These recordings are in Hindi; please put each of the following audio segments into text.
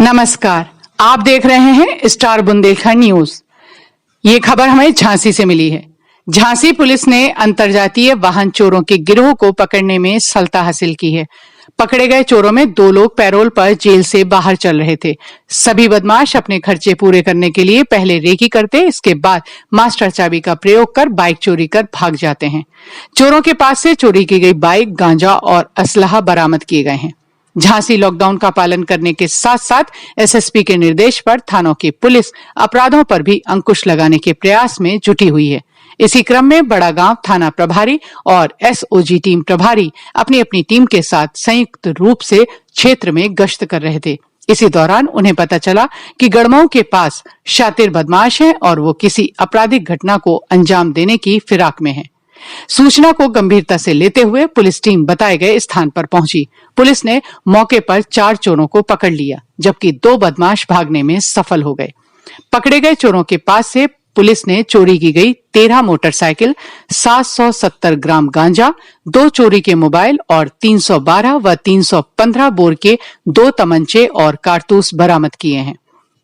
नमस्कार, आप देख रहे हैं स्टार बुंदेलखंड न्यूज। ये खबर हमें झांसी से मिली है। झांसी पुलिस ने अंतर्जातीय वाहन चोरों के गिरोह को पकड़ने में सफलता हासिल की है। पकड़े गए चोरों में 2 लोग पैरोल पर जेल से बाहर चल रहे थे। सभी बदमाश अपने खर्चे पूरे करने के लिए पहले रेकी करते, इसके बाद मास्टर चाबी का प्रयोग कर बाइक चोरी कर भाग जाते हैं। चोरों के पास से चोरी की गई बाइक, गांजा और असलहा बरामद किए गए हैं। झांसी लॉकडाउन का पालन करने के साथ साथ एसएसपी के निर्देश पर थानों की पुलिस अपराधों पर भी अंकुश लगाने के प्रयास में जुटी हुई है। इसी क्रम में बड़ा गांव थाना प्रभारी और एसओजी टीम प्रभारी अपनी अपनी टीम के साथ संयुक्त रूप से क्षेत्र में गश्त कर रहे थे। इसी दौरान उन्हें पता चला कि गड़मऊ के पास शातिर बदमाश हैं और वो किसी आपराधिक घटना को अंजाम देने की फिराक में है। सूचना को गंभीरता से लेते हुए पुलिस टीम बताए गए स्थान पर पहुंची। पुलिस ने मौके पर 4 चोरों को पकड़ लिया, जबकि 2 बदमाश भागने में सफल हो गए। पकड़े गए चोरों के पास से पुलिस ने चोरी की गई 13 मोटरसाइकिल, 770 ग्राम गांजा, 2 चोरी के मोबाइल और 312 व 315 बोर के 2 तमंचे और कारतूस बरामद किए हैं।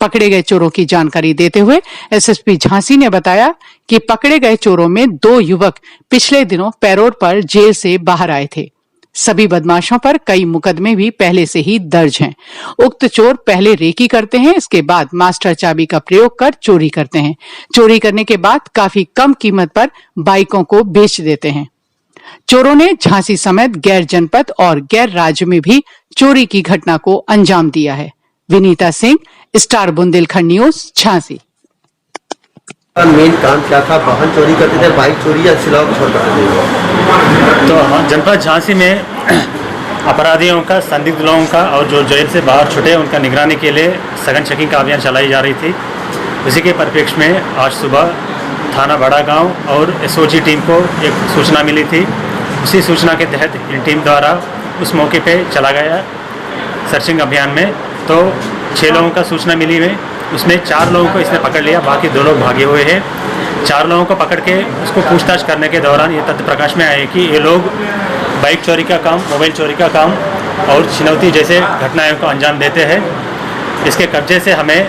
पकड़े गए चोरों की जानकारी देते हुए एसएसपी झांसी ने बताया कि पकड़े गए चोरों में 2 युवक पिछले दिनों पैरोल पर जेल से बाहर आए थे। सभी बदमाशों पर कई मुकदमे भी पहले से ही दर्ज हैं। उक्त चोर पहले रेकी करते हैं, इसके बाद मास्टर चाबी का प्रयोग कर चोरी करते हैं। चोरी करने के बाद काफी कम कीमत पर बाइकों को बेच देते हैं। चोरों ने झांसी समेत गैर जनपद और गैर राज्य में भी चोरी की घटना को अंजाम दिया है। Vinita Singh, star Bundelkhand news, Jhansi. Main काम क्या था? वाहन चोरी करते थे, बाइक चोरी या सिलाव छोड़ करते थे? तो हाँ, जनपद झांसी में अपराधियों का, संदिग्ध लोगों का और जो जेल से बाहर छुटे उनका निगरानी के लिए सघन चेकिंग का अभियान चलाई जा रही थी। उसी के परिप्रेक्ष्य में आज सुबह थाना बड़ा गांव और एसओजी टीम को एक सूचना मिली थी। उसी सूचना के तहत इन टीम द्वारा उस मौके पे चला गया सर्चिंग अभियान में। तो 6 लोगों का सूचना मिली है, उसमें 4 लोगों को इसने पकड़ लिया, बाकी 2 लोग भागे हुए हैं। 4 लोगों को पकड़ के उसको पूछताछ करने के दौरान ये तथ्य प्रकाश में आए कि ये लोग बाइक चोरी का काम, मोबाइल चोरी का काम और छिनौती जैसे घटनाओं को अंजाम देते हैं। इसके कब्जे से हमें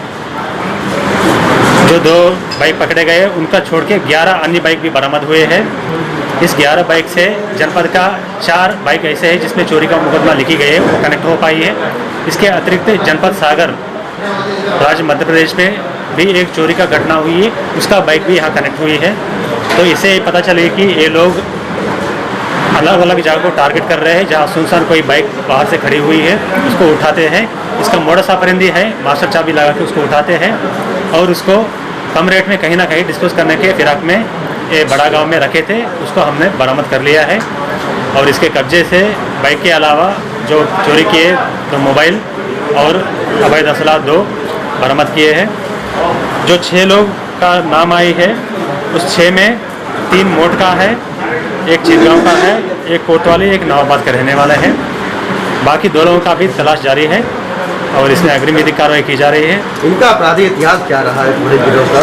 जो 2 बाइक पकड़े गए उनका छोड़ के 11 अन्य बाइक भी बरामद हुए हैं। इस 11 बाइक से जनपद का 4 बाइक ऐसे है जिसमें चोरी का मुकदमा लिखी गई है, वो कनेक्ट हो पाई है। इसके अतिरिक्त जनपद सागर राज्य मध्य प्रदेश में भी एक चोरी का घटना हुई है, उसका बाइक भी यहाँ कनेक्ट हुई है। तो इससे पता चले कि ये लोग अलग अलग जगह को टारगेट कर रहे हैं। जहाँ सुनसान कोई बाइक बाहर से खड़ी हुई है उसको उठाते हैं। इसका मोडस ऑपरेंडी है, मास्टर चाबी लगा के उसको उठाते हैं और उसको कम रेट में कहीं ना कहीं डिस्पोज करने के फिराक में ये बड़ा गांव में रखे थे, उसको हमने बरामद कर लिया है। और इसके कब्जे से बाइक के अलावा जो चोरी किए 2 मोबाइल और अवैध असला 2 बरामद किए हैं। जो 6 लोग का नाम आई है उस 6 में 3 मोट का है, एक चिरगांव का है, एक कोतवाली, एक नवाबाद का रहने वाला है। बाकी 2 लोगों का भी तलाश जारी है और इसमें अग्रिम विधिक कार्रवाई की जा रही है। इनका आपराधिक इतिहास क्या रहा है पूरे गिरोह का?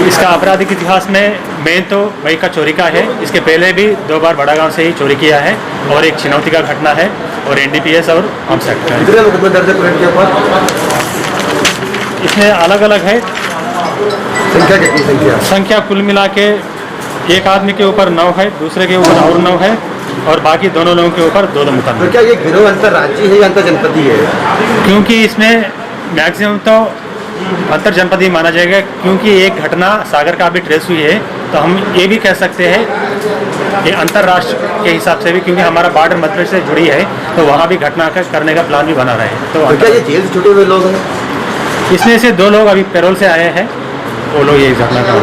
इसका आपराधिक इतिहास में मेन तो बाइक का चोरी का है। इसके पहले भी 2 बार बड़ा गांव से ही चोरी किया है और एक छिनौती का घटना है और एनडीपीएस और आर्म्स एक्ट का। कितने मुकदमे दर्ज है के ऊपर? इसमें अलग अलग है। संख्या कितनी? संख्या कुल मिला के एक आदमी के ऊपर 9 है, दूसरे के ऊपर और 9 है और बाकी दोनों लोगों के ऊपर 2 मुकदमे। तो क्या ये गिरोह अंतर्राज्यीय है या अंतर जनपदीय है? क्योंकि इसमें मैक्सिमम तो अंतर जनपदीय माना जाएगा, क्योंकि एक घटना सागर का भी ट्रेस हुई है। तो हम ये भी कह सकते हैं कि अंतर्राष्ट्र के हिसाब से भी, क्योंकि हमारा बॉर्डर मध्य प्रदेश से जुड़ी है तो वहाँ भी घटना करने का प्लान भी बना रहे हैं। तो क्या ये जेल से छूटे हुए लोग हैं? इसमें से 2 लोग अभी पैरोल से आए हैं, वो लोग ये घटना का